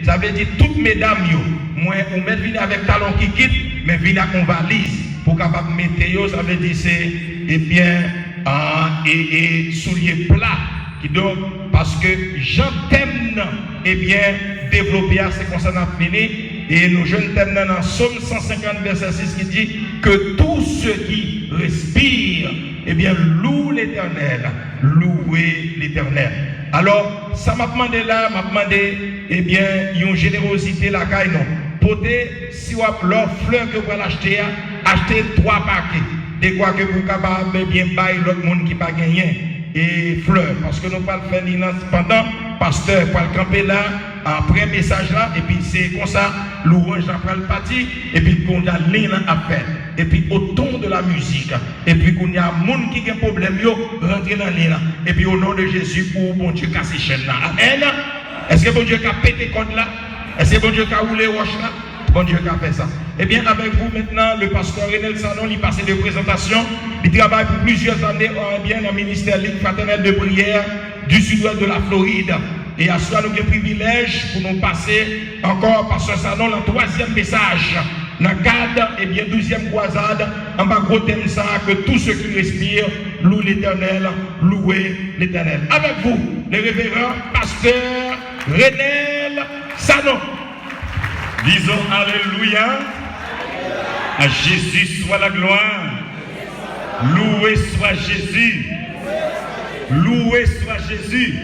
Ça veut dire toutes mesdames, moi, on met venir avec talon qui quitte, mais venir avec une valise pour capable mettre, ça veut dire c'est, eh bien, et souliers plats. Qui donc, parce que Jean t'aime, eh bien, développer, c'est comme ça qu'on a fini. Et nos jeunes thèmes dans Somme 150, verset 6 qui dit que tous ceux qui respirent, eh bien, louent l'Éternel, louez l'Éternel. Alors, ça m'a demandé là, m'a demandé, eh bien, une générosité la caille, non. Potez, si vous avez leur fleur que vous allez acheter, achetez 3 paquets. De quoi que vous êtes capable de bien bailler l'autre monde qui n'a pas gagné. Et fleurs, parce que nous ne pouvons pas le faire pendant, pasteur pour le camper là, après message là, et puis c'est comme ça, l'orange après le parti, et puis qu'on a l'île à faire, et puis au ton de la musique, et puis qu'on y a un monde qui a un problème, rentrer dans l'île, et puis au nom de Jésus, pour bon Dieu casser chaîne là. Amen. Est-ce que bon Dieu a pété code là? Est-ce que bon Dieu a roulé roche là? Bon Dieu qui a fait ça. Eh bien, avec vous maintenant, le pasteur Renel Sanon, il passe des présentations. Il travaille pour plusieurs années bien dans le ministère Ligue fraternelle de prière du sud-ouest de la Floride. Et à cela, nous avons le privilège pour nous passer encore, pasteur Sanon, le 3e message. Dans le cadre, eh bien, 12e croisade, en bas gros thème ça, que tous ceux qui respirent louent l'Éternel, louez l'Éternel. Avec vous, le révérend pasteur Renel Sanon. Disons Alléluia. À Jésus soit la gloire. Loué soit Jésus. Loué soit Jésus.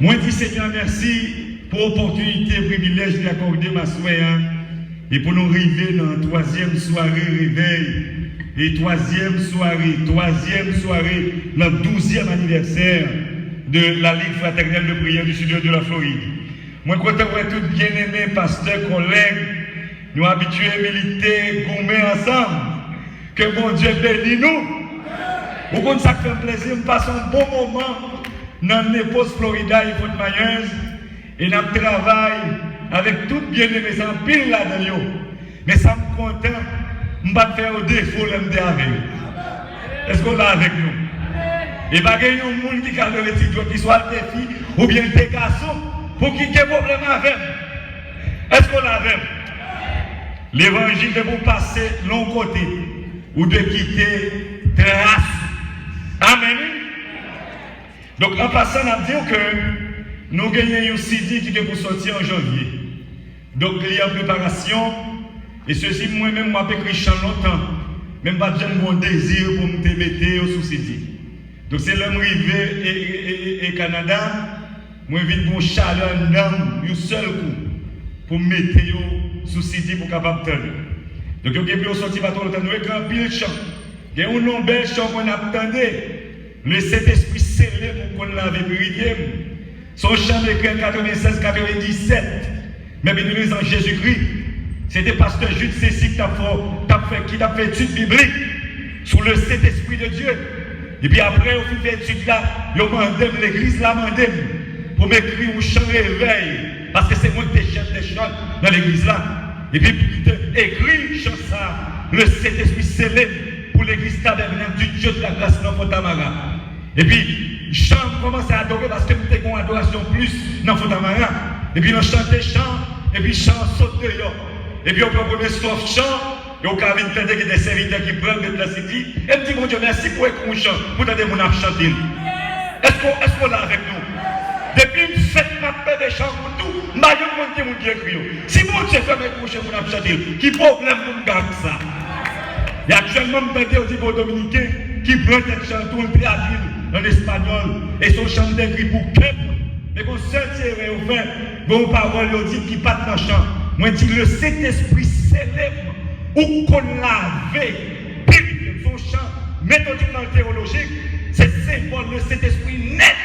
Moi dis Seigneur merci pour l'opportunité et privilège d'accorder ma soeur et pour nous arriver dans la 3e soirée réveil et 3e soirée dans le 12e anniversaire de la Ligue fraternelle de prière du sud-ouest de la Floride. Moi, quand on est tous bien-aimés, pasteurs, collègues, nous habitués à militer, gommer ensemble, que bon Dieu bénisse nous. Au compte ça fait un plaisir, nous passons un bon moment dans l'Épos Florida et Fort-Myers, et nous travaillons avec tout bien-aimés, c'est un pile là-dedans. Mais ça me content, je ne vais pas faire au défaut l'MD avec nous. Est-ce qu'on est avec nous? Et pas qu'il y ait un monde qui a le petit qui soit des filles ou bien des garçons. Pour qui a problème avec? Est-ce qu'on a avec? L'évangile de vous passer de l'autre côté ou de quitter trace. Amen. Donc en passant, on dire que nous gagnons un CD qui est pour sortir en janvier. Donc il y a en préparation. Et ceci, moi-même, moi, écrit chant longtemps. Même pas de mon désir pour me mettre sous CD. Donc c'est l'homme rivé et Canada. Moi, je viens pour chaleur d'âme, un seul coup, pour mettre sous CD pour capable de tenir. Donc, il y a sorti par tout le temps, nous avons un pile chant. Il y a un nom bel chant qu'on attendait. Le Saint-Esprit scellé pour qu'on l'avait mérité. Son chant écrit en 96-97. Mais bénéfice en Jésus-Christ. C'était pasteur Jude Cécile qui a fait étude biblique sous le Saint-Esprit de Dieu. Et puis après, au fil de l'étude là, il a demandé l'église, l'a demandé. Pour m'écrire un chant réveil, parce que c'est moi qui suis chef des chants dans l'église là. Et puis, écrit chant ça, le Saint-Esprit scellé pour l'église tabernacle du Dieu de la grâce dans Fontamara. Et puis, chant commence à adorer parce que nous avons une adoration plus dans Fontamara. Et puis, on chante chant, et puis chant saute dehors. Et puis, on peut prendre sauf chant, et on peut entendre qu'il y a des serviteurs qui prennent de la cité. Et me dit, mon Dieu, merci pour écouter un chant, pour t'aider mon âme chanter. Est-ce qu'on est avec nous? Depuis une fête, ma paix des chants pour tout, je ne sais pas qui si mon Dieu fait mes couches pour nous chanter, qui problème pour nous garder ça? Il y a actuellement un bébé au niveau dominicain qui prend des chants tout le pays en espagnol et son chant d'écrit pour qu'un. Mais qu'on seul tirer au fait, bon parole dit qui part dans le chant. Moi, je dis le Saint-Esprit célèbre ou qu'on l'avait, purifié son chant, méthodiquement théologique, c'est symbole le Saint-Esprit net.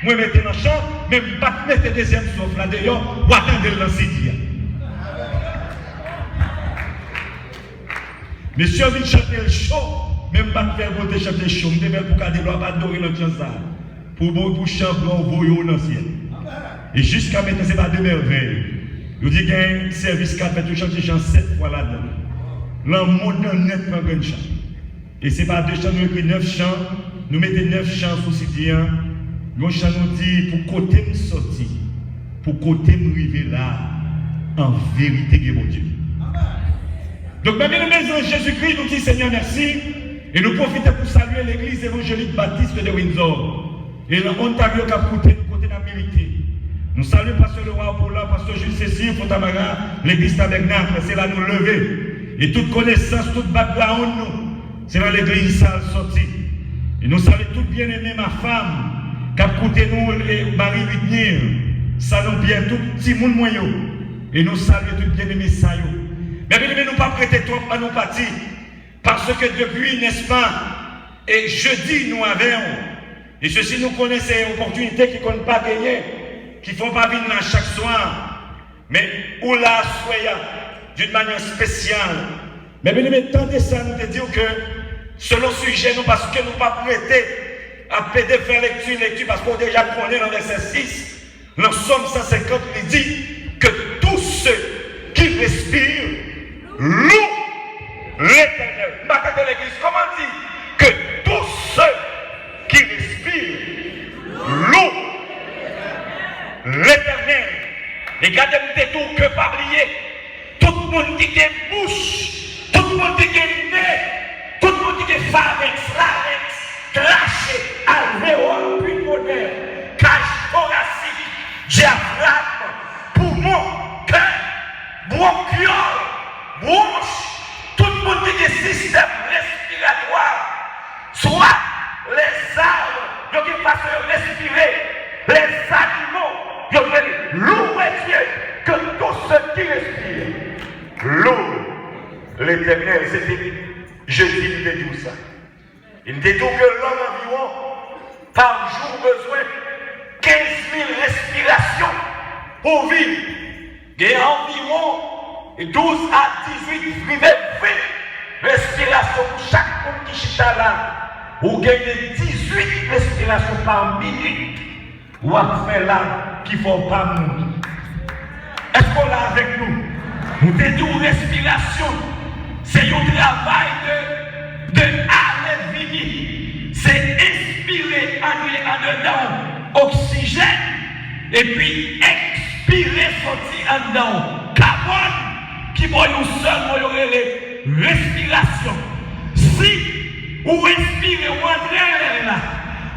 Moi, je mets dans le champ, même pas mettre le deuxième souffle là-dedans, ou attendre le lancer. Monsieur vient chanter le chaud, même pas faire voter chanter le chaud, je vais pour garder l'eau, pas adorer notre chant ça. Pour chanter blanc, voyons dans le ciel. Et jusqu'à maintenant, ce n'est pas de merveille. Je dis qu'il y a un service qui a fait chanter chant 7 fois là-dedans. Le monde net prend un chant. Et ce n'est pas 2 chants, nous écrivons 9 chants, nous mettons 9 chants sous Sidien. Nous chant nous dit pour côté me sortir, pour côté me arriver là, en vérité, mon Dieu. Donc, mes amis, Jésus-Christ nous dit Seigneur merci, et nous profitons pour saluer l'église évangélique baptiste de Windsor. Et l'Ontario qui a côté d'Amérique. Nous saluons Pasteur Leroy pour là, Pasteur Jules Cécile, Fontamara, l'église tabernacle, c'est là nous lever. Et toute connaissance, toute background, nous, c'est dans l'église ça sorti. Et nous saluons toutes bien-aimées, ma femme, qui a côté nous, et Marie Whitney, ça nous bien, tout petit monde moyen. Et nous saluons toutes bien-aimées, ça y est. Mais bien aimés, nous ne pas prêter trop à nos partis. Parce que depuis, n'est-ce pas, et jeudi, nous avions, et ceci nous connaissons ces opportunités qui ne connaissent pas gagner, qui ne font pas venir là chaque soir, mais où là, soyez, d'une manière spéciale. Mais bien aimés, tentez ça, nous te dire que, selon sujet, nous, parce que nous ne pas prêter à péder faire lecture, parce qu'on déjà connaît dans verset 6, dans Somme 150, il dit que tous ceux qui respirent louent l'Éternel. Matin de l'église, comment dit que tous ceux qui respirent louent l'Éternel. Et gardez-vous tout que pas oublier. Tout le monde qui a une bouche, tout le monde qui a une nez, tout le monde qui a pharynx, larynx, trachée, alvéole, pulmonaire, cage thoracique, diaphragme, poumon, cœur, bronchiole, bronche, tout le monde qui a un système respiratoire, soit les arbres, qui fassent respirer, les animaux, qui veulent louer Dieu, que tous ceux qui respirent louent l'Éternel. C'était jeudi, il me dit ça. Il me dit que l'homme environ, par jour, besoin 15 000 respirations pour vivre. Il y a environ 12 à 18, 20 respirations pour chaque monde qui chita là. Ou gagnez 18 respirations par minute. Ou à faire là qui ne font pas mourir. Est-ce qu'on l'a avec nous? Nous disons respiration. C'est un travail de aller venir. C'est inspirer en dedans oxygène et puis expirer sortir en dedans carbone qui va nous seul les respirations. Si vous respirez, vous entrez là,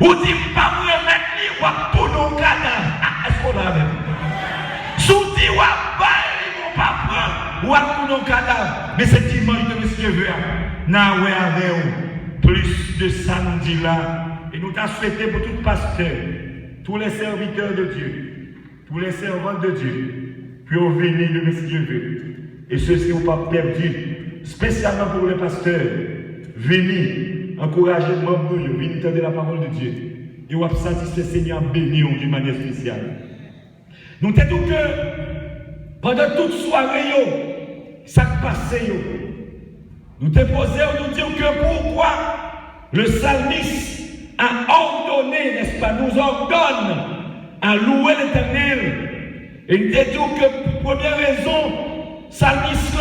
vous dites pas vous remettre li ou tout nos cadavres. Est-ce qu'on l'a avec nous? Si vous dites ou pas prendre ou tout nos cadavres. Mais c'est dimanche de monsieur Vert. N'a avec vous plus de samedi là. Et nous t'avons souhaité pour tout pasteur, tous les serviteurs de Dieu, tous les servants de Dieu, puis au venir de monsieur Vert. Et ceux-ci n'ont pas perdu, spécialement pour les pasteurs, venez encourager les membres, venez entendre la parole de Dieu. Et on va satisfaire le Seigneur béni d'une manière spéciale. Nous te disons que pendant toute soirée, ça passait. Nous te posons, nous disons que pourquoi le psalmiste a ordonné, n'est-ce pas, nous ordonne à louer l'Éternel. Et nous te disons que pour première raison, psalmiste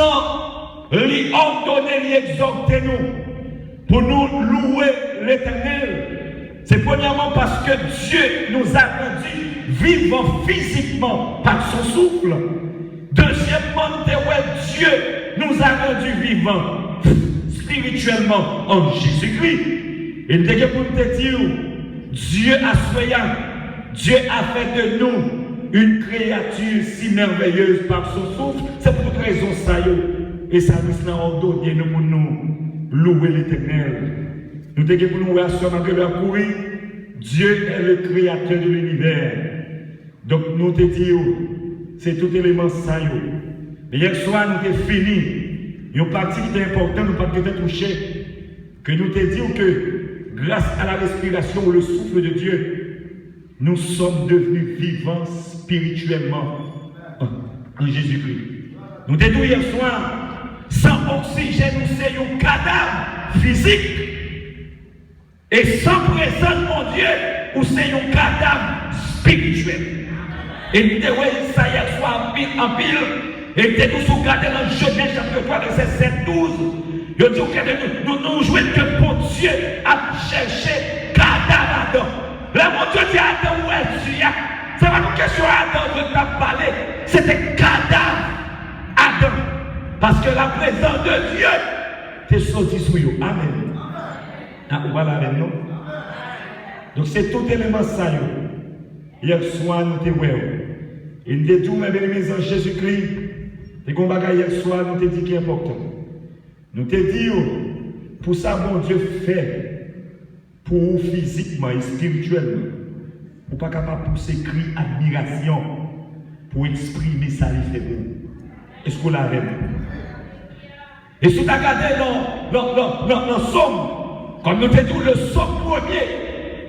lui ordonner, lui exhorter nous pour nous louer l'Éternel. C'est premièrement parce que Dieu nous a rendus vivants physiquement par son souffle. Deuxièmement, Dieu nous a rendus vivants spirituellement en Jésus-Christ. Et pour te dire, Dieu a soyant, Dieu a fait de nous une créature si merveilleuse par son souffle. C'est pour toute raison ça. Et ça nous a ordonné pour nous louer l'Éternel. Nous devons pour nous courir. Dieu est le créateur de l'univers. Donc nous te disons, c'est tout élément ça. Mais hier soir, nous avons fini. Il y a une partie qui est importante, nous ne pouvons pas toucher. Que nous te disons que grâce à la respiration ou le souffle de Dieu, nous sommes devenus vivants spirituellement en Jésus-Christ. Nous te disons hier soir, sans oxygène, nous sommes un cadavre physique. Et sans présence, mon Dieu, nous sommes un cadavre spirituel. Et nous devons ça hier soir en pile. Et nous sommes regardés dans Genèse chapitre 3, verset 7, 12. Je dis que nous jouons que bon Dieu a cherché cadavre Adam. Là, mon Dieu dit Adam, où est-tu? c'est pas une question Adam de t'a parlé, c'était cadavre Adam. Parce que la présence de Dieu t'est sorti sur eux. Amen. Ah, voilà avec nous. Donc c'est tout élément ça. Hier soir, nous t'es et nous t'es tout, mes bien-aimés en Jésus-Christ. Et qu'on va hier soir, nous t'es dit qui est important. Nous t'es dit, pour ça, mon Dieu fait, pour vous physiquement et spirituellement, pour pas capable pousser cri admiration, pour exprimer ça, il fait beau. Est-ce qu'on l'a vu? Et si tu as regardé dans Somme, comme nous t'es dit, le Somme premier,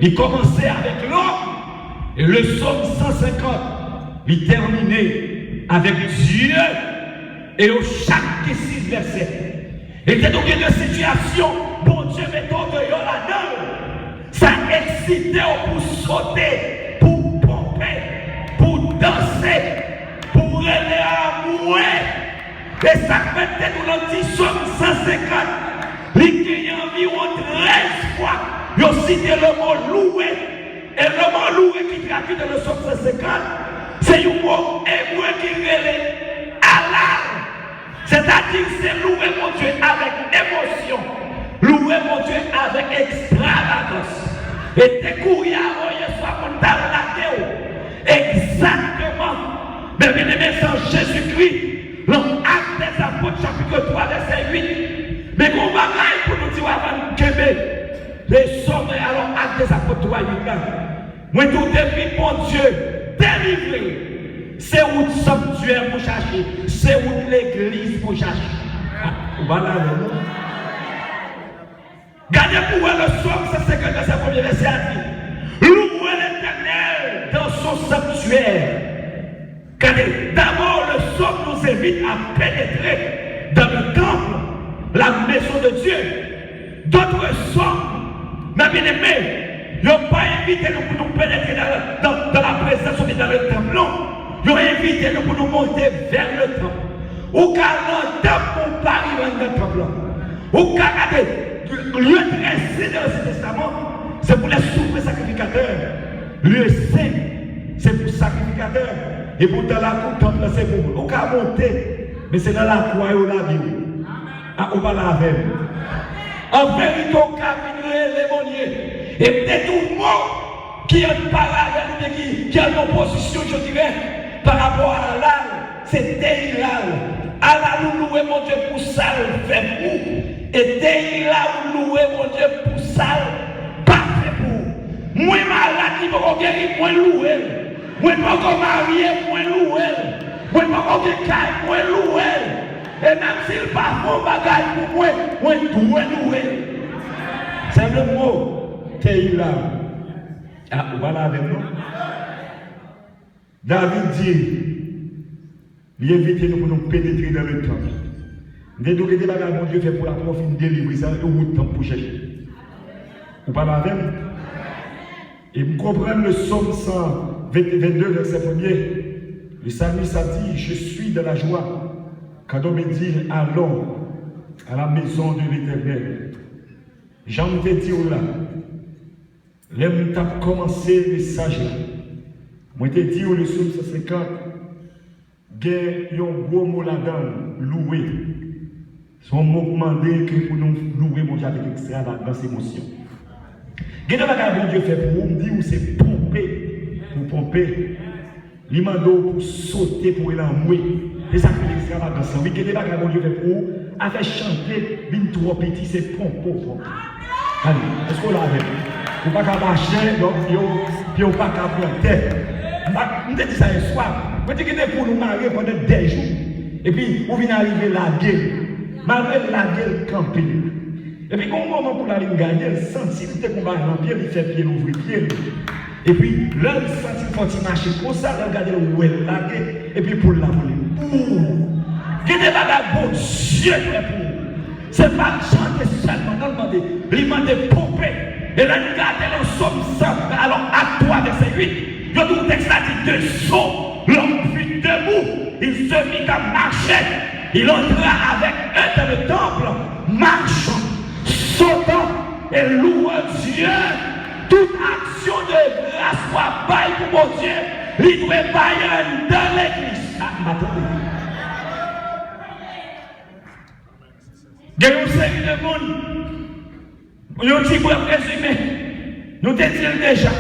il commençait avec l'homme, et le Somme 150, il terminait avec Dieu, et au chaque 6 versets. Et il y a donc une situation, bon Dieu mettons de là-dedans, ça excitait pour sauter, pour pomper, pour danser, pour aller à mourir. Et ça fait nous dans 10 Somme 150, il y a environ 13 fois, il a cité le mot louer. Et le mot louer qui traduit dans le Somme 150, c'est un mot hébreu qui relève Allah. C'est-à-dire c'est louer mon Dieu avec émotion, louer mon Dieu avec extravagance. Et tes courriers à soit qu'on t'a lagué. Exactement. Mais bien aimé, sans Jésus-Christ, dans Actes des Apôtres, chapitre 3, verset 8. Mais qu'on va pour nous dire avant de Québec, les sommes, alors Actes des Apôtres 3, 8 là. Moi, tout depuis mon Dieu, délivré. C'est où le sanctuaire pour chercher, c'est où l'église pour chercher. Voilà, non? Gardez pour vous le Somme 150, verset 1er verset à dire. Louez l'Éternel dans son sanctuaire. Regardez, d'abord le Somme nous invite à pénétrer dans le temple, la maison de Dieu. D'autres sommes, mais bien aimés, n'ont pas invité nous pour nous pénétrer dans la présence ou dans le temple. Non. Ils ont invité nous pour nous monter vers le temple. Ou car le temple pour pas arriver dans le temple. Ou car le lieu très saint dans l'Ancien Testament, c'est pour les souverains sacrificateurs. Le saint, c'est pour sacrificateurs. Et pour dans la cour, temple, c'est pour vous. Ou car monter, mais c'est dans la croix ou la Bible. Ah, on va la avec. En vérité, au cas les monniers. Et peut-être tout le monde qui est en parallèle, qui est en opposition, je dirais. Par rapport à Allah, c'est Teilal. Allah nous loue mon Dieu pour ça, le fait pour. Et Teilal nous loue mon Dieu pour ça, pas fait pour. Moi, malade, qui m'a guéri, moi loué. Moi, pas encore marié, moi loué. Moi, pas encore caille, moi loué. Et même s'il pas bon bagage pour moi, moi tout loué. C'est le mot Teilal. Ah, voilà avec nous. David dit, il invite nous pour nous pénétrer dans le temple. Nous devons dire que mon Dieu fait pour la profit délivrer ça et au temps pour chercher. Vous parlez avec moi? Et vous comprenez le psaume 122, verset 1er. Le psalmiste a dit, je suis dans la joie quand on me dit, allons à la maison de l'Éternel. J'en ai dit là, l'aime a commencé le message là. Moi, je dit, le psaume 150, il y a un gros mot là-dedans, louer. Son mot demandé que pour nous louer, mon Dieu, avec extravagance émotion. Il y a des bon Dieu fait pour vous, me dit, c'est pomper, pour pomper. Il m'a pour sauter, pour aller en mouer. C'est ça que l'extravagance. Oui, il y a des bon Dieu fait pour vous, à faire chanter, une trop petit, c'est pomper. Allez, est-ce qu'on l'a avec? Vous ne pouvez pas marcher, donc, puis on ne peut pas prendre tête. Je me dis ça un soir. Je me dis que c'est pour nous marier pendant 10 jours. Et puis, on vient arriver la gueule. Malgré la gueule campée. Et puis, quand on moment pour aller gagner, il sentit que qu'on va dans pied, il fait pied, il ouvre pied. Et puis, là, il sentit qu'il faut marcher comme ça, il regarde où elle la gueule. Et puis, pour la voler. Qu'il y a des bagages bon Dieu pour vous. C'est pas chanter seulement, non, demander. Il m'a pomper. Et là, il regarde le psaume 100. Alors, à toi, verset 8. Il y a tout le texte là dit de saut, l'homme fut debout, il se mit à marcher, il entra avec eux dans le temple, marchant, sautant et louant Dieu. Toute action de grâce soit baille pour mon Dieu, il doit bailler dans l'église. Il y a une série de monde. Nous disons pour résumer. Nous te disons déjà.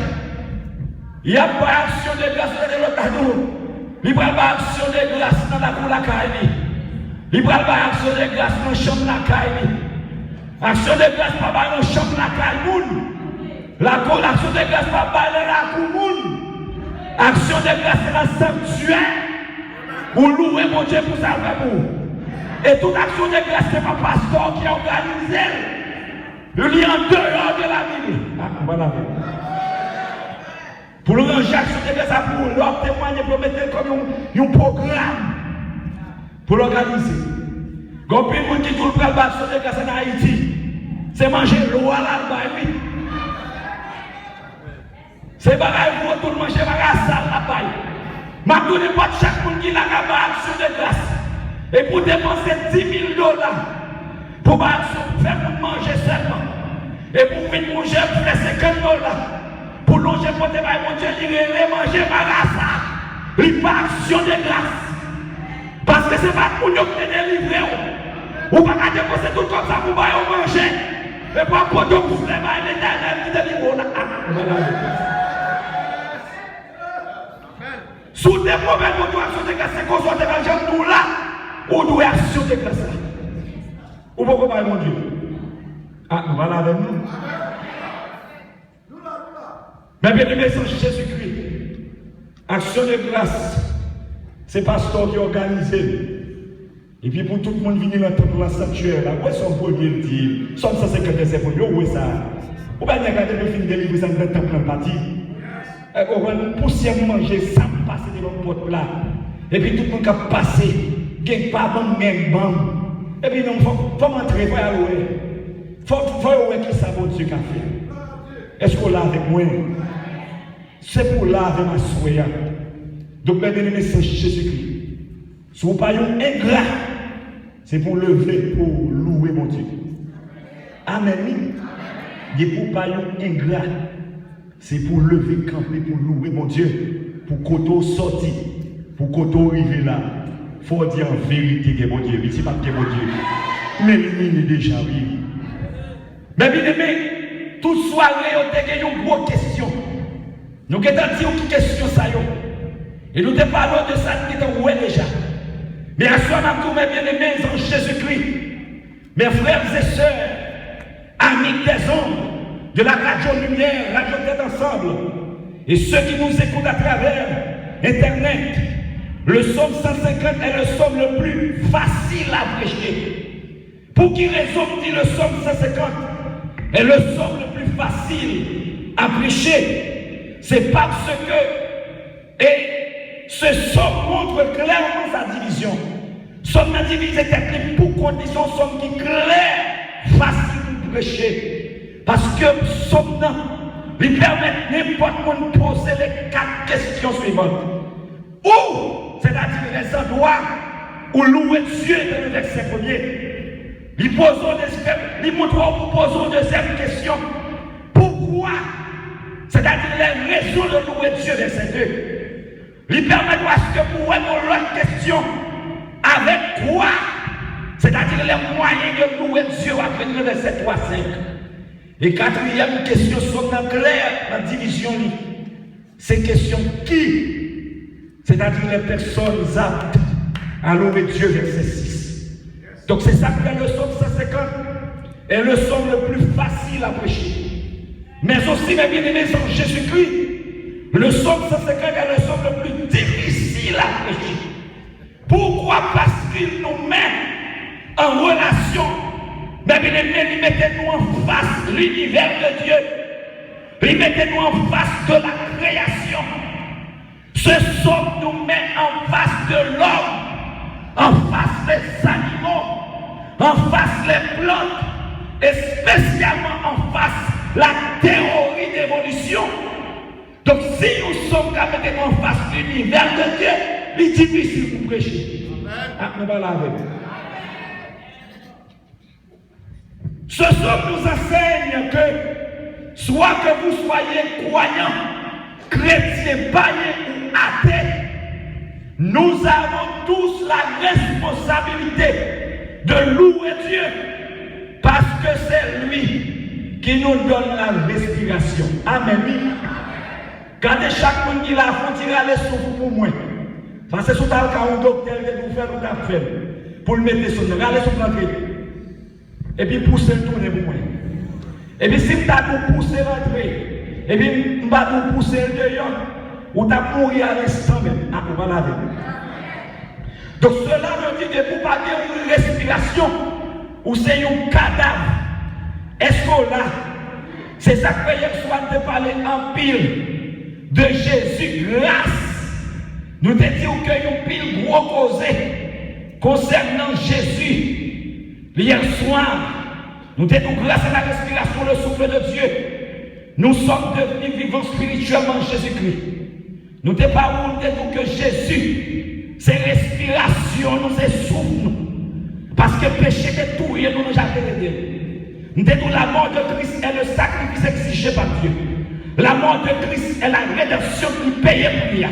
Il n'y a pas action de grâce dans le cadeau. Il n'y a pas action de grâce dans la cour de la caille. Il n'y a pas action de grâce dans la chambre de la caille. Action de grâce pas dans la chambre de la caille. L'action de grâce pas dans la cour. Action de grâce dans le sanctuaire. Ou louer mon Dieu pour ça. Et toute action de grâce, c'est pas pasteur qui a organisé. Il y a en dehors de la Bible. Voilà. Pour le ranger action de grâce, pour leur témoigner, pour mettre comme un programme. Pour l'organiser. Quand il y a des gens qui tout le temps action de grâce en Haïti, c'est manger l'eau à l'albaï. C'est pareil pour tout le manger à la salle à paille. Je ne pas chaque monde qui n'a pas action de grâce. Et pour dépenser $10,000 pour faire manger seulement. Et pour venir manger, pour faire $50. Pour longer pour te faire mon Dieu, il est manger par ça. Il pas action de grâce. Parce que ce n'est pas pour nous qui te délivrer. Ou pas qu'à dépenser tout comme ça pour manger. Et pas pour nous vous faire l'éternel qui te délivre. Sous des problèmes, on doit action de grâce, c'est qu'on soit de l'argent nous là. Ou doit action de grâce là. Ou pourquoi pas mon Dieu? Ah, nous voilà avec nous. Mais bien aimé, c'est Jésus-Christ. Action de grâce, c'est pasteur qui est organisé. Et puis pour tout le monde venir dans le temple, dans le sanctuaire, là, où est son premier dit? Somme 150 pour nous, où est ça? Ou bien regarder le film de livre, ça dans le temple en partie. On va poussière manger, ça passe devant le porte là. Et puis tout le monde qui a passé, qui n'est pas bon, même bon. Et puis non, il faut m'entrer, il faut aller. Il faut voir qui ça va Dieu qui a fait. Est-ce qu'on l'a avec moi? C'est pour laver ma soya. Donc, mes bien-aimés, c'est Jésus-Christ. Si vous pas un ingrat, c'est pour lever, pour louer mon Dieu. Amen. Et pour pas un ingrat, c'est pour lever, camper, pour louer mon Dieu. Pour qu'on sortir, pour qu'on arrive là. Il faut dire en vérité que mon Dieu, ici pas que mon Dieu. Mais il est déjà oui. Mais bien aimé, toute soirée, on a une grosse question. Nous avons dit une question ça. Et nous avons parlé de ça qui est déjà. Mais à ce moment, mes bien-aimés en Jésus-Christ, mes frères et sœurs, amis des hommes, de la Radio Lumière, Radio Tête Ensemble, et ceux qui nous écoutent à travers Internet, le psaume 150 est le psaume le plus facile à prêcher. Pour qui raison dit le psaume 150 est le psaume le plus facile à prêcher? C'est parce que ce psaume montre clairement sa division. Psaume la division est pour condition psaume qui clair, facile de prêcher. Parce que psaume lui permet n'importe quoi de poser les 4 questions suivantes. Ou, c'est-à-dire les endroits où louer Dieu dans le verset premier. Lui montrons, nous posons deuxième question. Pourquoi? C'est-à-dire les raisons de louer Dieu, verset 2. Lui permettra que pour l'autre question, avec quoi? C'est-à-dire les moyens de louer Dieu après le verset 3, 5. Et quatrième question, sont claires, la division, c'est question qui? C'est-à-dire les personnes aptes à louer Dieu, verset 6. Donc c'est ça que le psaume 150 est le psaume le plus facile à prêcher. Mais aussi, mes bien-aimés, en Jésus-Christ, le psaume 150 est le psaume le plus difficile à prêcher. Pourquoi? Parce qu'il nous met en relation. Mes bien-aimés, lui mettez-nous en face l'univers de Dieu. Lui mettez-nous en face de la création. Ce psaume nous met en face de l'homme, en face des animaux, en face des plantes, et spécialement en face la théorie d'évolution. Donc si nous sommes capables en face de l'univers de Dieu, il est difficile pour prêcher. Nous allons avec. Ce psaume nous enseigne que soit que vous soyez croyants, chrétiens, païens ou athées, nous avons tous la responsabilité de louer Dieu parce que c'est lui qui nous donne la respiration. Amen. Gardez chaque monde qui l'a fait tirer les souffles pour moi. Parce que si vous avez un docteur qui vous fait, vous avez fait pour le mettre sur le regardez sur l'entrée. Et puis pousser le tourner pour moi. Et puis si vous avez poussé l'entrée, et puis vous avez poussé le dehors, vous avez mouru à l'instant même. Ah, vous va laver. Donc cela veut dire que vous n'avez pas une respiration ou c'est un cadavre. Est-ce que là, c'est ça que hier soir de parler en pile de Jésus grâce. Nous te disons qu'il y a un pile gros causé concernant Jésus. Hier soir, nous te disons grâce à la respiration, le souffle de Dieu, nous sommes devenus vivants spirituellement Jésus-Christ. Nous te parlons de que Jésus, c'est respiration, nous c'est souffle nous. Parce que péché est tout, nous nous jamais aidé. Nous te disons la mort de Christ est le sacrifice exigé par Dieu. La mort de Christ est la rédemption qui paye pour lui.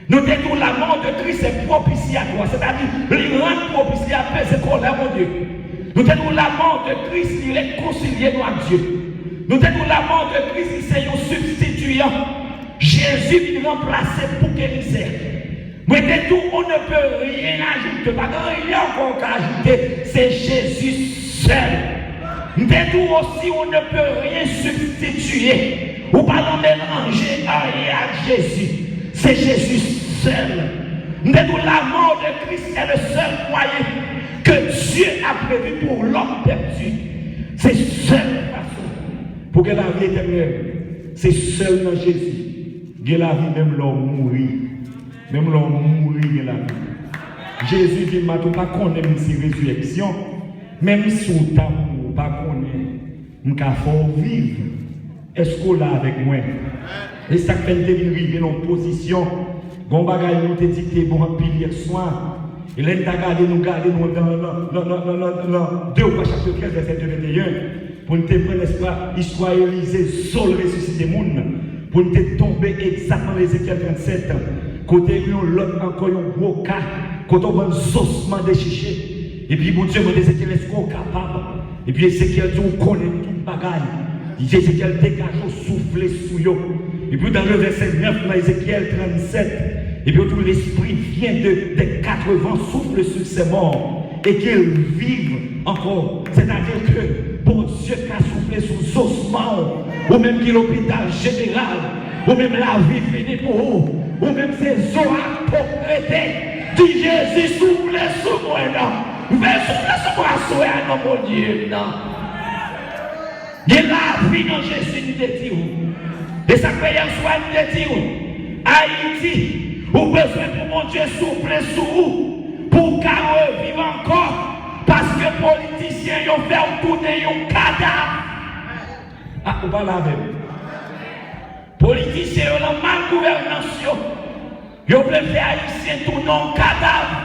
Nous te disons la mort de Christ est propitiatoire, c'est-à-dire il rend propitiatoire, c'est qu'on l'aime au Dieu. Nous te disons la mort de Christ, il réconcilie nous à Dieu. Nous te disons la mort de Christ, c'est un substituant. Jésus vient remplacer pour guérisseur. Mais de tout, on ne peut rien ajouter, pas rien encore qu'à ajouter, c'est Jésus seul. De tout aussi, on ne peut rien substituer, ou pas l'en mélanger à Jésus. C'est Jésus seul. De tout, la mort de Christ est le seul moyen que Dieu a prévu pour l'homme perdu. C'est seule façon pour que la vie éternelle, c'est seulement Jésus. Que la vie, même l'homme mourir. Même l'homme mourir, la vie. Jésus dit, ma tout pas connaître ces résurrections, même si on t'a pas connaître, on faut vivre. Est-ce qu'on l'a avec moi? Et ça fait arriver dans position. Bon bagage nous te dit que bon pile hier soir. Et là nous garder nous dans 2 chapitre 13 verset 21 pour nous te prendre n'est-ce pas histoire Élisée seul ressusciter monde pour nous te tomber exactement Ézéchiel 37 côté l'autre encore un gros cas quand on voit un ossements déchiché et puis bon Dieu m'a dit Ézéchiel est-ce qu'on est capable et puis Ézéchiel dit on connaît tout bagage. Ézéchiel dégage souffler sous eux. Et puis dans le verset 9, dans Ézéchiel 37, et puis tout l'esprit vient des 4 vents, souffle sur ces morts, et qu'ils vivent encore. C'est-à-dire que bon Dieu qui a soufflé sous les ossements, ou même qui l'hôpital général, ou même la vie finie pour vous, ou même ces eaux à propriété, dit Jésus souffle sous moi là. Mais souffle sous moi, souffle non mon Dieu non. Il y a la vie dans Jésus, nous te disons. Et ça fait hier soir, nous te disons. Haïti, vous besoin pour mon Dieu souffler sur vous, pour qu'à revivre encore, parce que les politiciens ont fait tourner un cadavre. Ah, vous parlez avec moi. Politiciens ont mal gouvernance. Ils ont fait Haïtien tourner un cadavre.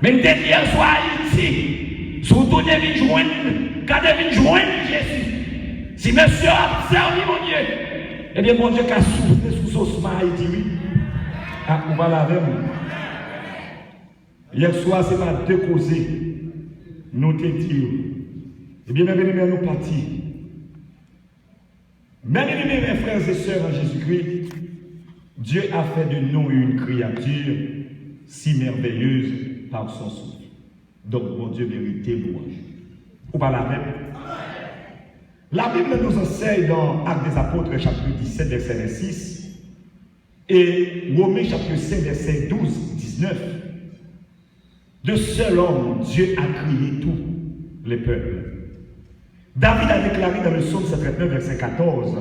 Mais nous te disons hier soir, Haïti, surtout devez joindre Jésus. Si monsieur a servi mon Dieu, eh bien mon Dieu qui a soufflé sous son ossements, il dit oui. Ah, on va laver. Hier soir, ce n'est pas 2 causes. Nous te disons. Eh bien, mes amis, nous partis. Mes amis, mes frères et sœurs en Jésus-Christ, Dieu a fait de nous une créature si merveilleuse par son souffle. Donc, mon Dieu mérite louange. On va laver. La Bible nous enseigne dans Actes des Apôtres, chapitre 17, verset 6, et Romains, chapitre 5, verset 12, 19. De seul homme, Dieu a créé tous les peuples. David a déclaré dans le psaume 139, verset 14,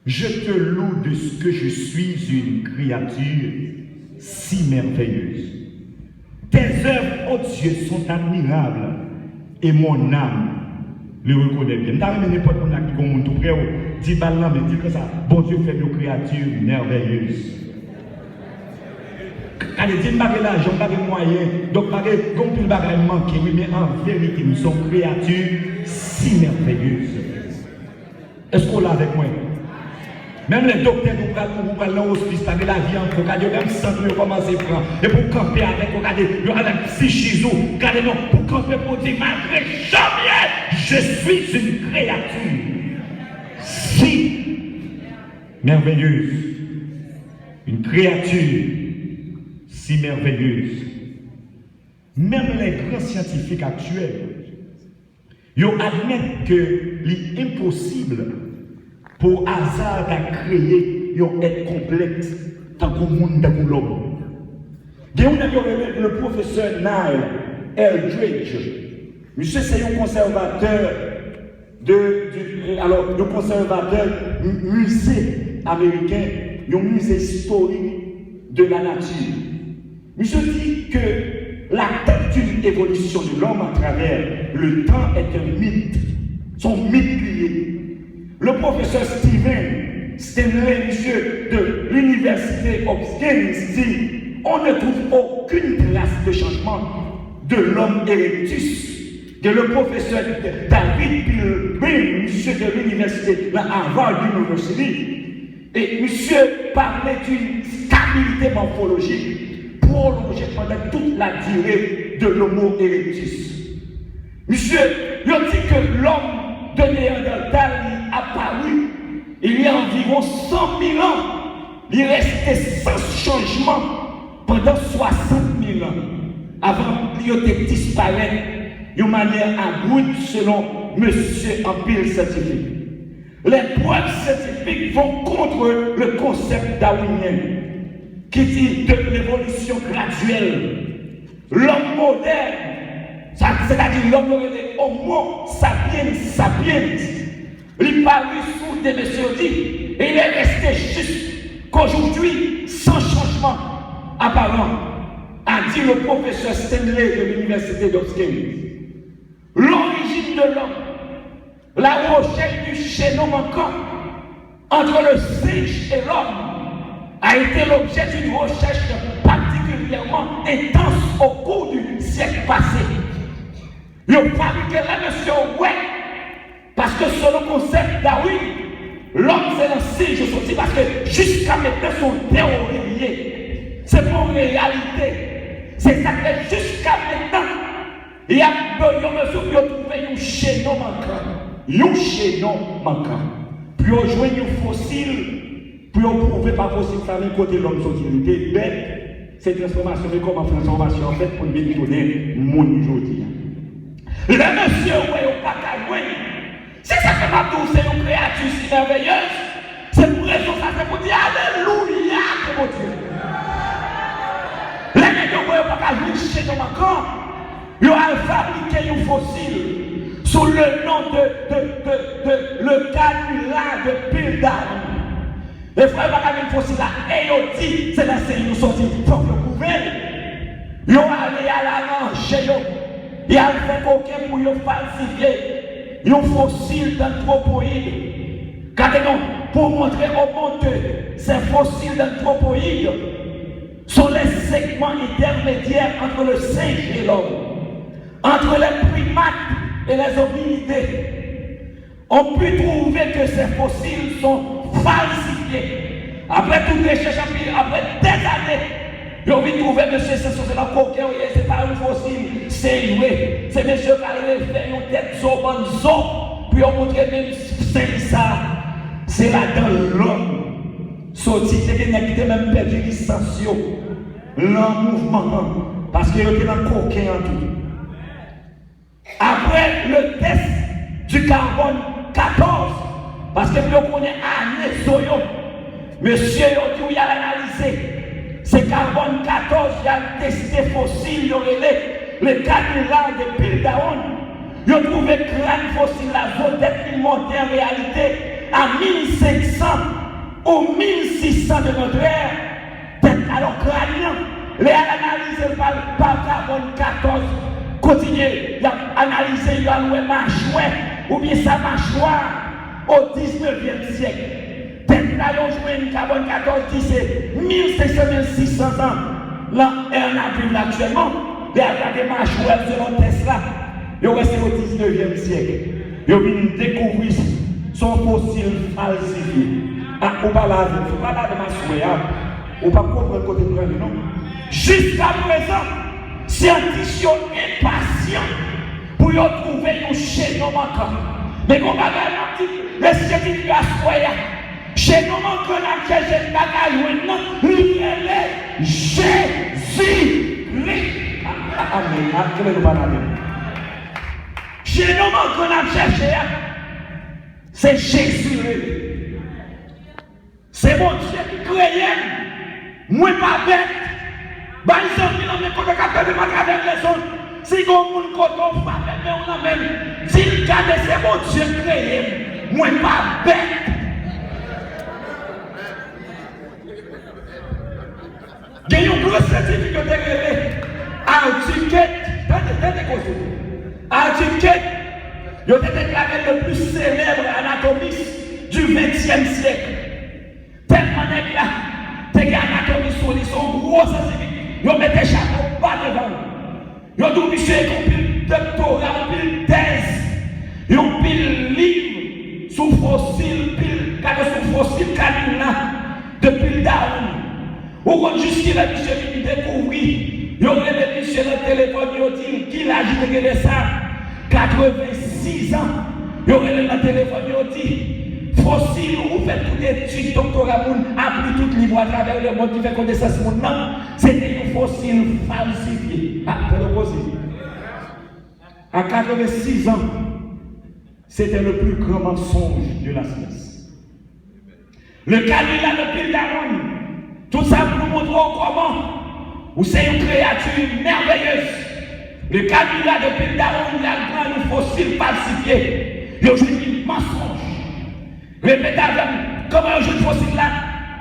je te loue de ce que je suis une créature si merveilleuse. Tes œuvres, ô Dieu, sont admirables, et mon âme le reconnaît bien. N'avez n'importe qui est tout près, dit balan, mais dit que ça, bon Dieu fait nos créatures merveilleuses. Allez, dit pas que l'argent, pas de moyens, donc pas de pile bagage manqué, oui, mais en vérité, nous sommes créatures si merveilleuses. Est-ce qu'on l'a avec moi? Même les docteurs nous allons dans l'hospice, la vie en regardez, même sans nous commencer à prendre. Et pour camper avec, regardez, avec psychisme, regardez, pour camper pour dire, malgré jamais, je suis une créature si merveilleuse. Une créature si merveilleuse. Même les grands scientifiques actuels, ils admettent que l'impossible pour hasard à créer un être complexe tant qu'au monde dans l'homme. Le professeur Neil Eldridge, monsieur c'est un conservateur le conservateur musée américain, un musée historique de la nature. Monsieur dit que la tête d'une évolution de l'homme à travers le temps est un mythe, son mythe lié. Le professeur Stephen Stanley, monsieur de l'université Hopkins, dit on ne trouve aucune trace de changement de l'homme erectus. Que le professeur David Pilgrim, monsieur de l'université de Harvard University, et monsieur parlait d'une stabilité morphologique prolongée pendant toute la durée de l'Homo erectus. Monsieur, il dit que l'homme de Néandertal apparu il y a environ 100 000 ans. Il restait sans changement pendant 60 000 ans avant qu'il disparaisse d'une manière abrupte selon monsieur Empire scientifique. Les preuves scientifiques vont contre le concept darwinien qui dit de l'évolution graduelle. L'homme moderne, c'est-à-dire l'homme Homo sapiens sapiens, il parut sous des messieurs dit, et il est resté juste qu'aujourd'hui, sans changement apparent, a dit le professeur Stanley de l'université d'Hopkins. L'origine de l'homme, la recherche du génome manquant entre le singe et l'homme a été l'objet d'une recherche particulièrement intense au cours du siècle passé. Il a fabriqué la notion ouais, parce que selon le concept Darwin, l'homme c'est un singe aussi parce que jusqu'à maintenant son théorie liée. C'est pas une réalité. C'est ça que jusqu'à maintenant, il y a mesure pour trouver un génome manquant. Un génome manquant. Pour jouer un fossile, pour prouver par fossile famille côté l'homme société, bête, cette transformation est comme une transformation en fait pour venir donner mon aujourd'hui. Le monsieur, ouais, pas qu'à jouer. C'est ça que m'a dit, c'est une créature si merveilleuse. C'est pour raison ça, c'est pour dire Alléluia, que mon Dieu. Les gens, ouais, pas qu'à jouer chez nous encore. Ils ont fabriqué un fossile sous le nom de le canular de Piltdown. Les frères, pas qu'à un fossile là, et ils dit, c'est là, c'est une sortie, il faut le couvrir. Ils ont allé à la range, ils ont fait aucun pour les falsifier. Ils ont fossile d'anthropoïdes. Regardez-nous, pour montrer au monde que ces fossiles d'anthropoïdes sont les segments intermédiaires entre le singe et l'homme. Entre les primates et les hominidés, on peut trouver que ces fossiles sont falsifiés. Après toute recherche, après des années, ils ont trouvé que c'est la coquille, c'est pas un fossile, c'est vrai. C'est monsieur qui a fait une tête zobanzo, puis on montre même c'est ça. C'est là dans l'homme. Sorti, c'est qu'il qui même perdu licence, l'homme mouvement, parce qu'il était dans le coquille en tout. Après le test du carbone 14, parce que nous connaissons Agnès Zoyo, monsieur il a analysé, c'est carbone 14, il a testé fossile, il a le canular de Piltdown, il a trouvé crâne fossile, la zone d'être montée en réalité à 1500 ou 1600 de notre ère, alors crânien, il a analysé par carbone 14. Continuez, il a analysé, il a loué mâchoire, ou bien sa mâchoire au 19e siècle. Peut-être là, ils ont joué une carbone 14 qui c'est 1500-1600 ans. Là, et on a vu actuellement, il y a des mâchoires selon Tesla. Ils ont resté au 19e siècle. Ils ont venu découvrir son fossile falsifié. Ah, on va laver, il ne faut pas laver ma souhait. On ne va pas comprendre le côté de prendre, non? Jusqu'à présent, scientifiques impatients pour y trouver un chaînon manquant. Mais qu'on va dire, les scientifiques à souhait, chaînon manquant, la piège de bagaille, non, il est Jésus-Christ. Amen. Quel est le paradis? Chaînon manquant, la cherché, c'est Jésus. C'est mon Dieu qui crée. Moi pas bête. Bah ils ont mis dans mes côtés de ma avec les autres. Si on moun côté on va mais on a même. Si le cas de c'est mon Dieu créé. Moi pas bête. Il y a un gros certificat de révélé. Artiquette. Artiquette. Il a été déclaré le plus célèbre anatomiste du XXe siècle. Tellement nèg là, t'es anatomie sur les son gros scientifique. Yo mette chapeau pas devant. Yo dou monsieur qu'on pile doctorat, on pile thèse. Yo pile livre sous fossile, pile cadre sous fossile canine là depuis Darwin. Ou quand jusqu'à la monsieur vient découvrir, yo rele monsieur le téléphone yo dit qu'il a agité que ça 86 ans. Yo rele le téléphone yo dit fossile, vous faites toutes les études, doctorat, appris tout le livre à travers le monde qui fait connaissance monde. Non, c'était un fossile falsifié. À 86 ans, c'était le plus grand mensonge de la science. Le canular de Pile Darwin, tout ça pour nous montrer comment vous c'est une créature merveilleuse. Le canular de Pile Darwin, il a un fossile falsifié. Il a joué un mensonge. Répétez avec comment je fossile là?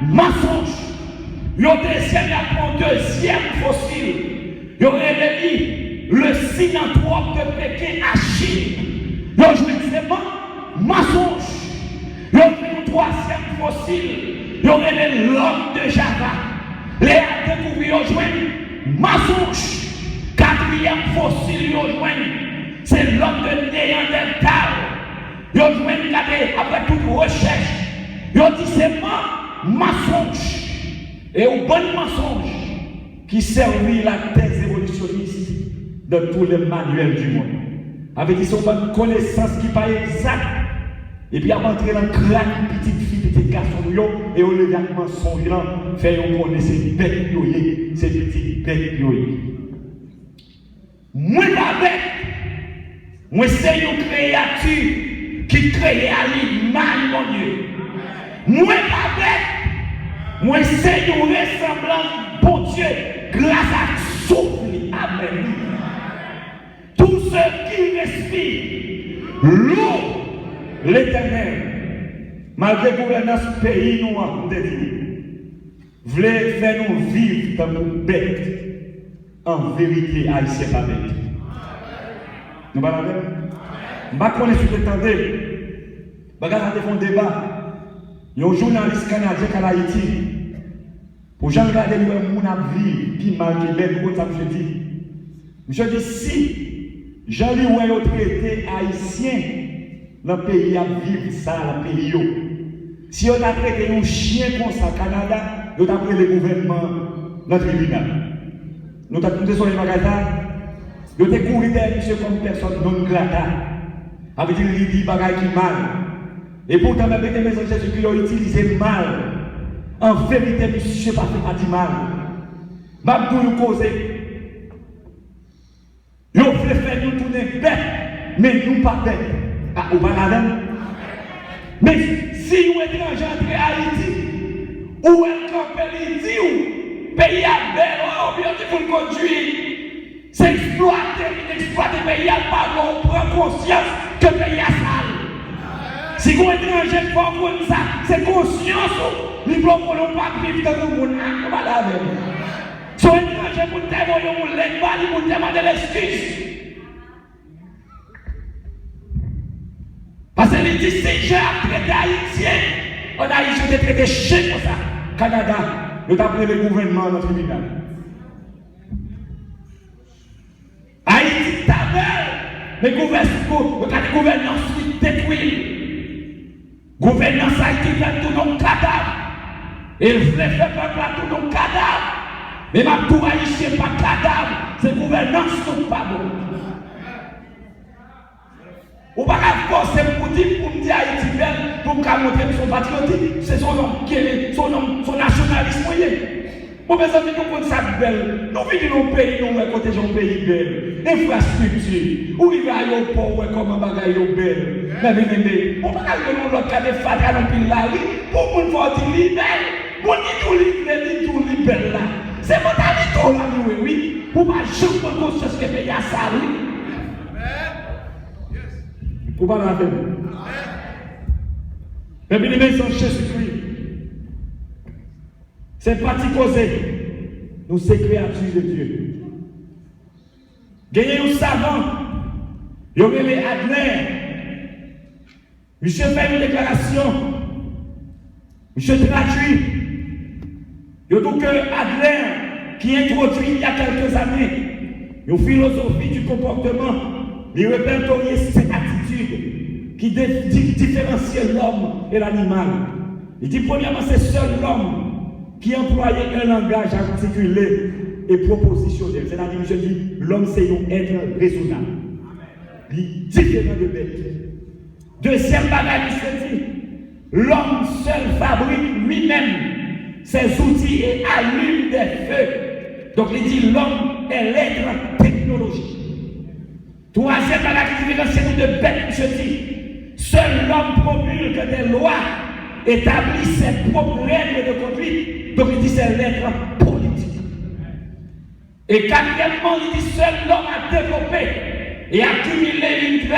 Mensonge. Le deuxième fossile. Il aurait mis le synanthrope de Pékin à Chine. Il a joué mensonge. Il aurait mis le troisième fossile. Il aurait mis l'homme de Java. Les a découvert, il a joué mensonge. Quatrième fossile, il a joué. C'est l'homme de Néandertal. Ils ont joué après toute recherche. Ils ont dit c'est mensonge. Et au bon mensonge qui servit la thèse évolutionniste de tous les manuels du monde. Avec ils ont une connaissance qui n'est pas exacte. Et puis avant d'entrer dans le crâne, petite fille, petit garçon, et on le dit mensonge là, fait on connaît ces bêtes, ces petites bêtes. Moi la bête, moi c'est une créature qui crée à l'image mon Dieu. Moi la bête, moi c'est une ressemblance bon Dieu grâce à souffle. Amen. Tous ceux qui respirent l'eau, l'éternel, malgré gouvernance pays nous a dit, voulait faire nous vivre dans nos bêtes. En vérité, haïtien pas bête. Nous pas la même. Je ne sais pas si vous entendez. Je vais faire un débat. Il y a un journaliste canadien qui est en Haïti. Pour Jean regarder le monde à vivre, qui mal qui bête, comme ça, je dis. Je dis si Jean-Louis a traité haïtien dans le pays à vivre ça, dans le pays. Si on a traité un chien comme ça au Canada, on a pris le gouvernement dans le tribunal. Nous avons tout sur les magasins. Nous avons couru derrière monsieur comme personne non grata. Avec dit qu'il dit bagaille qui mal. Et pourtant, même les maisons de Jésus qui ont utilisé mal. En vérité, monsieur pas fait pas du mal. Même pour nous causer. Ils ont fait faire nous tourner bêtes, mais nous pas bêtes. Ah, ou pas la même. Mais si vous êtes étranger entre Haïti, ou un campé dit ou pays à belle, ou bien tu faut le conduire. C'est exploiter, le pays à pas, on prend conscience que le pays a sale. Si vous êtes étranger, pour ça, c'est conscience. Nous ne pouvons pas vivre dans le monde. Voilà. Si vous êtes étranger, vous devez demander l'excuse. Parce que les disent c'est j'ai traité haïtien. On a ici des traités chers comme ça. Canada, nous avons pris le gouvernement dans le tribunal. Haïti, tabelle, les gouvernants détruits. Gouvernance Haïti fait tout nos cadavres. Et le fait peuple à tout nos cadavres. Mais ma tout haïtien pas cadavre. C'est gouvernance qui n'est pas bon. Ou pas forcer pour dire pour me dire Haïti belle, pour me montrer son patriotisme, c'est son nom, son nationalisme. Pour mes amis, nous prenons ça belle. Nous vivons dans un pays, nous protégeons un pays belle. Infrastructure. Où il va à l'aéroport, comme un bagage belle. Mais, on va aller dans l'autre cas de fatra dans le là, pour nous faire du libelle. Pour nous tout libelle là. C'est mon ami tout là, oui. Pour pas jouer pour conscience que pays a ça, oui. Pour pas la faire. Mais bien aimé, c'est Jésus-Christ. C'est parti causer. Nous sommes créatures de Dieu. Gagnez un savant. Il y aurait les Adler. Monsieur fait une déclaration. Monsieur traduit. Il y a donc Adler qui introduit il y a quelques années une philosophie du comportement. Il répertoriait cette attitude qui différencie l'homme et l'animal. Il dit premièrement, c'est seul l'homme qui employait un langage articulé et propositionnel. C'est-à-dire, je dis, l'homme c'est un être raisonnable. Il est différent de bête. Deuxième bagage, il dit, l'homme seul fabrique lui-même ses outils et allume des feux. Donc il dit, l'homme est l'être technologique. Troisième bagage qui différencie nous de bête, je dis, seul l'homme promulgue des lois, établit ses propres règles de conduite. Donc il dit c'est l'être politique. Et quatrièmement, il dit seul l'homme a développé et accumulé une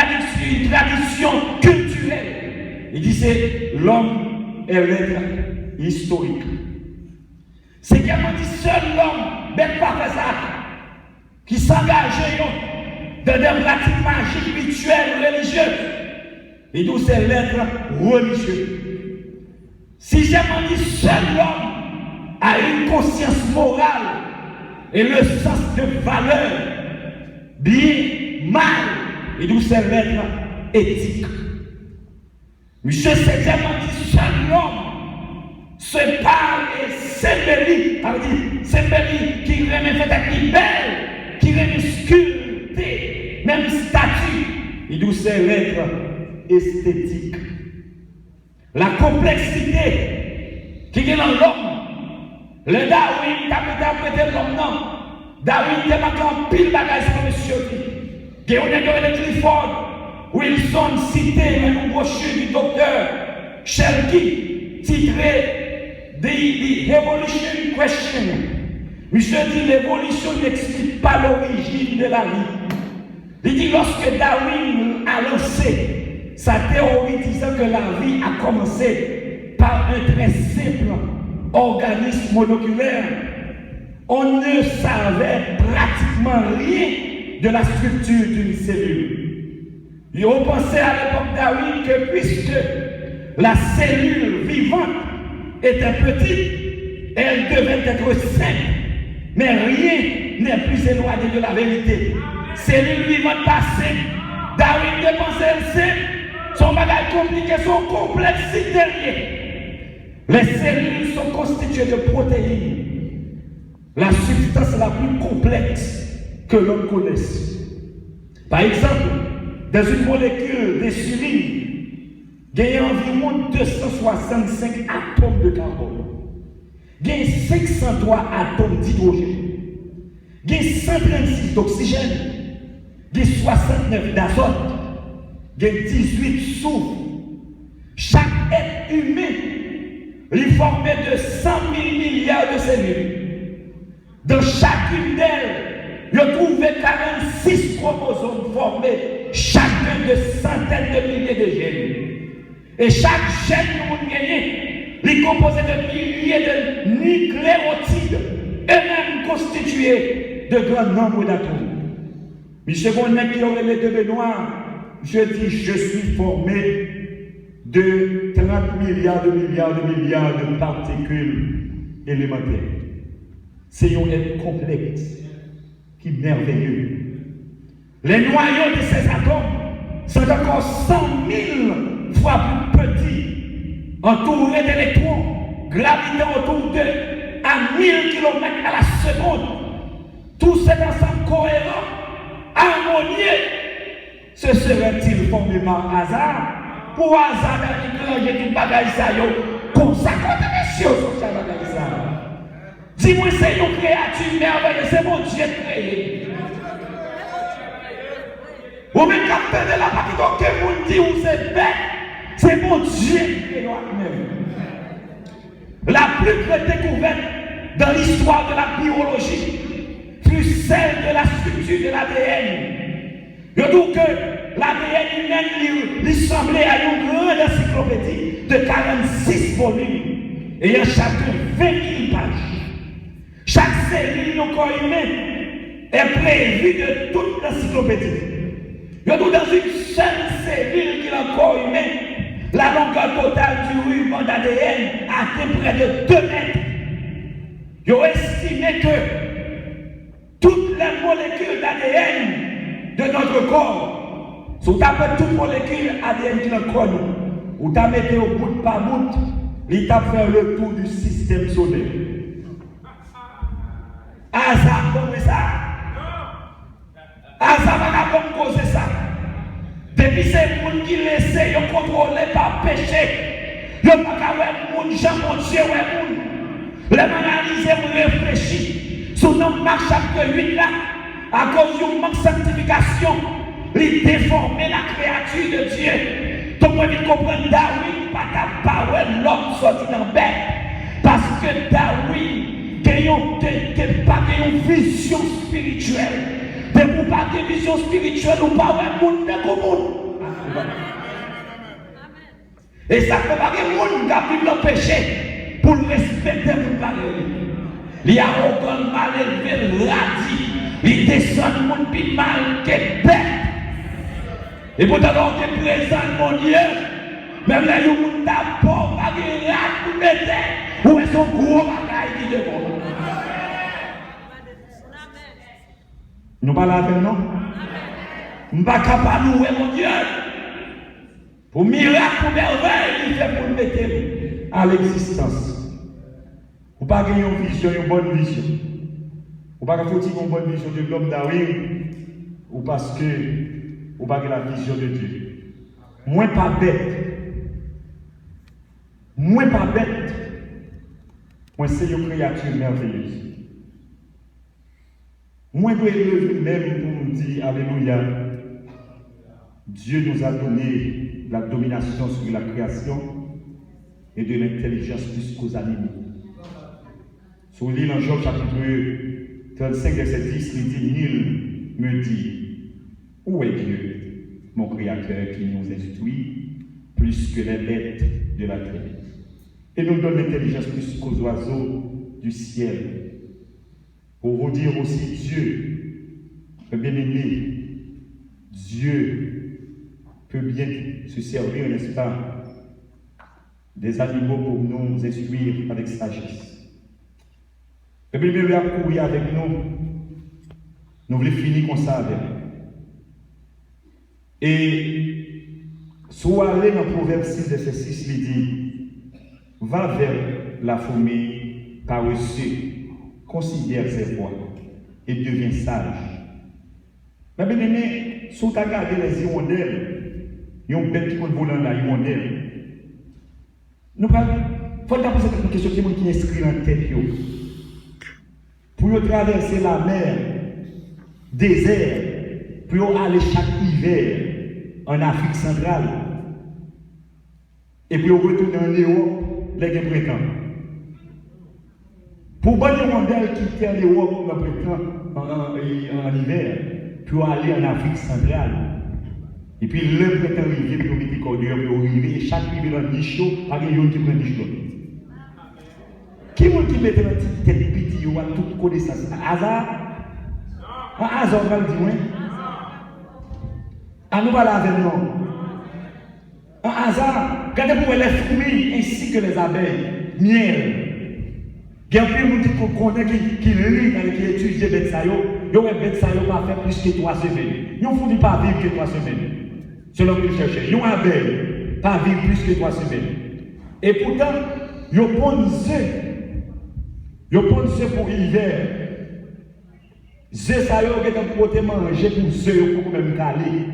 tradition culturelle. Il dit c'est l'homme est l'être historique. Cinquièmement, il dit seul l'homme, bête pas fait ça, qui s'engage dans des pratiques magiques, rituelles, religieuses. Il dit c'est l'être religieux. Sixièmement, il dit seul l'homme a une conscience morale et le sens de valeur, bien, mal, et d'où c'est l'être éthique. Monsieur septièmement dit seul l'homme se parle et s'embellit, s'embellit qui remet fait belle, qui remet sculpté, même statue, et d'où c'est l'être esthétique. La complexité qui est dans l'homme. Le Darwin t'a interprété l'homme, non. Darwin t'a marqué en pile bagage sur monsieur. Guéoné de Clifford, Wilson cité une brochure du docteur Shelby, titré The Evolution Question. Monsieur dit l'évolution n'explique pas l'origine de la vie. Il dit lorsque Darwin a lancé sa théorie disant que la vie a commencé par un très simple organisme moléculaire, on ne savait pratiquement rien de la structure d'une cellule. Ils ont pensé à l'époque Darwin que puisque la cellule vivante était petite, elle devait être simple, mais rien n'est plus éloigné de la vérité. Cellule vivante pas simple. Darwin ne pensait simple, son bagage compliqué, son complexité liée. Les cellules sont constituées de protéines, la substance la plus complexe que l'on connaisse. Par exemple, dans une molécule d'insuline, il y a environ 265 atomes de carbone, il y a 503 atomes d'hydrogène, il y a 136 d'oxygène, il y a 69 d'azote, il y a 18 soufre. Chaque être humain est formé de 100 000 milliards de cellules. Dans chacune d'elles, il y a trouvé 46 chromosomes formés, chacun de centaines de milliers de gènes. Et chaque gène que vous gagnez est composé de milliers de nucléotides, eux-mêmes constitués de grands nombres d'atomes. Monsieur Bonnet qui aurait les deux noirs, je dis, je suis formé de 30 milliards de particules élémentaires. C'est un être complexe qui est merveilleux. Les noyaux de ces atomes sont encore 100 000 fois plus petits entouré d'électrons, gravitant autour d'eux à 1000 km à la seconde. Tout cet ensemble cohérent, harmonieux, ce serait-il formé par hasard? Pour hasard, dans les tout bagage ça, comme ça, quand les choses sont ça, bagage ça. Dis-moi, c'est une créature merveilleuse, c'est mon Dieu créé. Ou même quand vous de la partie que vous dites où c'est bête, c'est mon Dieu créé même. La plus grande découverte dans l'histoire de la biologie fut celle de la structure de l'ADN. Je dis que l'ADN humain lui semblait à une grande encyclopédie de 46 volumes, ayant chacun 20 000 pages. Chaque cellule du corps humain est prévue de toute l'encyclopédie. Je dis dans une seule cellule qui est le corps humain, la longueur totale du ruban d'ADN atteint près de 2 mètres. Ils ont estimé que toutes les molécules d'ADN de notre corps, si vous tapez toutes les molécules ADN qui est dans le corps, vous tapez au bout par bout, ils tapent faire le tour du système solaire. Hasard comme ça. Hasard va comme causer ça. Depuis ces gens qui laissent, ils contrôlent par péché. Ils ne peuvent pas voir les gens, mon Dieu, les analyser, réfléchir. Sur notre marche chapitre 8 là, à cause d'une manque de sanctification, ils déforment la créature de Dieu. Donc, on comprend Darwin, pas l'homme sorti dans la bête. Parce que Darwin, n'a pas de vision spirituelle. Mais pour pas de vision spirituelle, ou pas un monde de monde. Et ça fait pas que le monde qui a pris le péché pour le respecter pour parler. Il y a aucun mal élevé, radis. Il descend le monde plus mal que bête. Et pourtant, on est présent, mon Dieu. Même là, il y a un monde d'abord, pas de rat pour mettre. Où est son gros bagaille qui est devant? Nous parlons avec nous. Nous ne sommes pas capables de louer mon Dieu. Pour miracle, pour merveille, il fait pour nous mettre à l'existence. Vous ne pouvez pas gagner une vision, une bonne vision. Vous ne pouvez pas faire une bonne vision de l'homme Darwin, ou parce que vous n'avez pas la vision de Dieu. Moins pas bête. Moins pas bête. Moi, c'est une créature merveilleuse. Moi, je dois lever même pour nous dire Alléluia. Dieu nous a donné la domination sur la création et de l'intelligence plus qu'aux animaux. Sur l'île en Job, chapitre 35, verset 10, il dit Nul me dit où est Dieu, mon Créateur qui nous instruit plus que les bêtes de la terre et nous donne l'intelligence plus qu'aux oiseaux du ciel. Pour vous dire aussi, Dieu, bien-aimé, Dieu peut bien se servir, n'est-ce pas, des animaux pour nous instruire avec sagesse. Le bien-aimé a couru avec nous, nous voulons finir comme ça avec. Et soit aller dans Proverbe 6, verset 6, il dit, va vers la fourmi paresseuse. Considère ses voies et deviens sage. Mais bien aimé, si tu as regardé les hirondelles, il y a une bête qui compte volant là, hirondelle. Nous faut poser une question qui est inscrite dans la tête. Pour traverser la mer, désert, pour aller chaque hiver en Afrique centrale, et puis retourner en Europe, les printemps. Pour bonne hirondelle qui quitte l'Europe en hiver, pour aller en Afrique centrale. Et puis le printemps arrive, puis on met des cordures, puis on arrive, et chaque hiver dans le niche, pas de yon qui prend niche. Qui est-ce qui met dans petite tête petit, ou à toute connaissance? Hasard? Un hasard, on va le dire, oui. À nous parler avec nous. Un hasard, regardez pour les fruits ainsi que les abeilles, miel. Il y a plein de gens qui lit et qui étudient les bêtes, ils ont bêtes pas fait plus que 3 semaines. Ils ne pas vivre que 3 semaines. C'est ce qu'ils cherchaient. Ils ont abeille, pas vivre plus que 3 semaines. Et pourtant, ils pensent pour l'hiver. C'est ça, ils ont côté manger pour ceux pour même caler.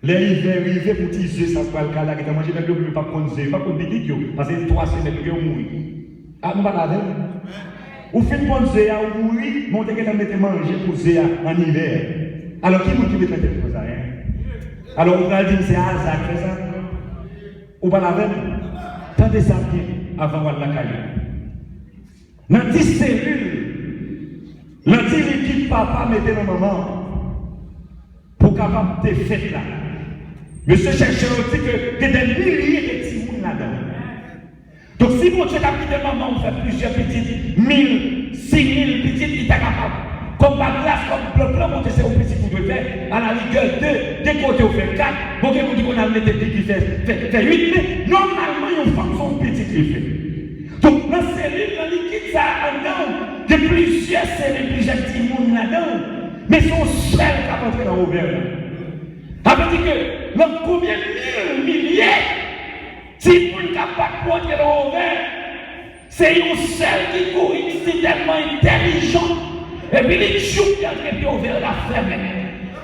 Les hivers, ils pour tiser ça pour le caler. Ils ont mangé même le pas contre zé, pas contre bidique, parce que 3 semaines qu'ils ont mouru. Ah, nous pas avec. Ou fin bon zé, ou mouru, montez qu'ils ont mis manger pour zé en hiver. Alors qui vous met mettre pour ça? Alors on va dire c'est hasard, c'est ça? Ou pas avec? Tendez ça bien avant de la caler. Dans 10 cellules, dans 10 liquides papa mettez dans maman pour capable de faire là. Monsieur chercheur dit que y a des milliers de petits mouns là-dedans. Donc si mon Dieu t'a quitté maman, on fait plusieurs petites, 1000, 6000 petites, il est capable. Comme ma glace, comme blanc, mon Dieu, c'est un petit coup de faire. À la rigueur, deux côtés, on fait 4. Bon, on dit qu'on a mis des petits qui fait 8, mais normalement, il y a une fonction petite qui fait. Donc, dans la cellule, dans le liquide, ça a de plusieurs cellules, plusieurs petits mondes là-dedans. Mais son seul qui a rentré dans l'ovaire. Ça veut dire que, dans combien de milliers, si vous n'êtes pas de rentrer dans l'ovaire, c'est une seule qui court, c'est tellement intelligent. Et puis les choux qui ont été ouverts la ferme.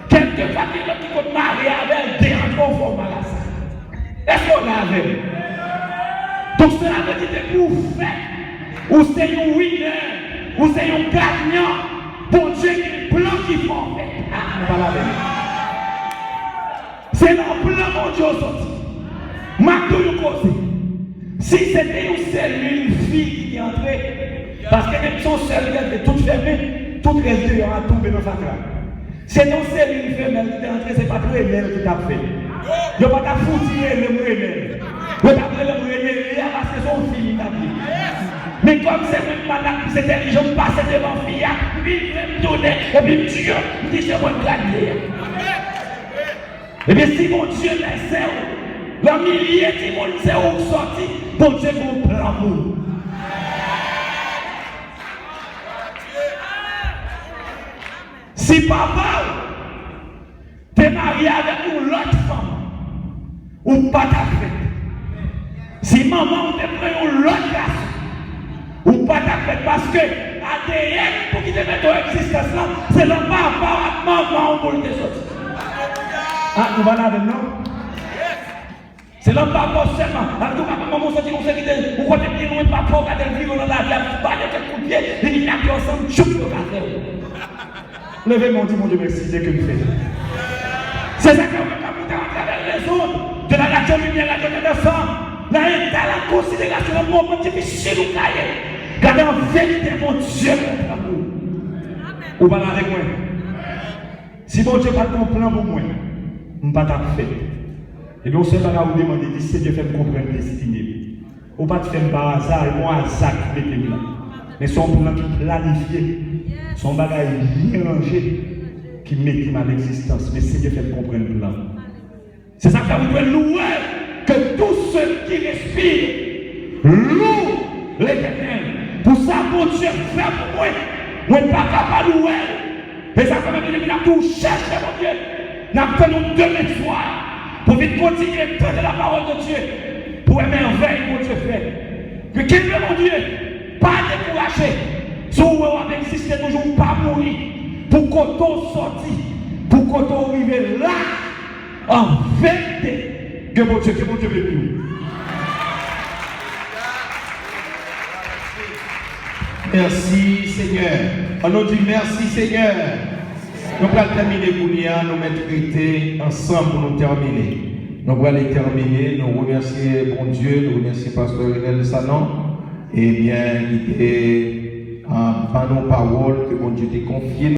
Quelquefois, qui compte marier avec des conformes à la salle. Est-ce qu'on a avec? Donc cela veut dire que vous faites, ou c'est un winner, ou c'est un gagnant, pour Dieu qui est plan qui font fait. Ah, on va la faire. C'est le plan mon Dieu sorti. Marteau nous cause. Si c'était une cellule, une fille qui est entrée, parce que même son cellule était toute fermée, toute restée aura tombé dans sa crâne. C'est non cellule femelle qui est entrée, c'est pas tout elle qui t'a fait. Il n'y a pas ta foutille le mourir. Vous avez le mourir, parce que son fille t'a fait. Mais comme c'est même madame, c'est intelligent, passe devant fille, lui, il me donner, et puis Dieu, il dit c'est mon gladier. Et bien si mon Dieu laisse, le millier qui monde sait où sortir, bon Dieu vous plan pour. Si papa t'es marié avec une autre femme, ou pas ta fête. Si maman te prend une autre garçon, ou pas ta fête, parce que ADN pour qu'il te mette dans l'existence là, c'est le papa à maman pour te sortir. Ah, nous voilà avec nous? C'est le papa seulement. En tout cas, maman sortit comme ça, vous comptez bien loin, papa, regardez le vivre dans la vie, vous battez quelques coups de pied, et il y a ensemble, choup, le café. Levez mon Dieu, merci, c'est que nous faisons. C'est ça qu'on veut capter à travers les autres, de la nature lumière, la nature de sang. Là, il y a la considération de moment difficile ou cahier. Gardez en vérité mon Dieu, mon amour. Ou pas avec moi. Si mon Dieu n'a pas ton plan pour moi, je ne vais pas t'appeler. Et bien, on se va vous demander, si Dieu fait me comprendre la destinée. Ou pas te faire par hasard, et moi, hasard qui met là. Mais son plan qui planifié. Son bagage mélangé qui met ma existence. Mais c'est Dieu fait comprendre le plan. C'est ça que vous devez louer que tous ceux qui respirent louent l'Éternel. Pour ça, mon Dieu fait pour moi. Moi, je ne suis pas capable de louer. Et ça fait même que nous chercher mon Dieu. Nous avons demain soir pour vite continuer à entendre la parole de Dieu. Pour émerveiller mon Dieu fait. Mais qu'il veut mon Dieu, pas décourager. Si vous avez existé toujours, pas mourir. Pour qu'on sorti, pour qu'on arrive là, en vérité, que mon Dieu veut nous. Merci Seigneur. On nous dit merci Seigneur. Nous allons terminer pour nous mettre ensemble pour nous terminer. Nous allons terminer. Nous remercions bon Dieu, nous remercions Pasteur Renel Sanon. Et bien, il était par nos paroles que bon Dieu t'a confié.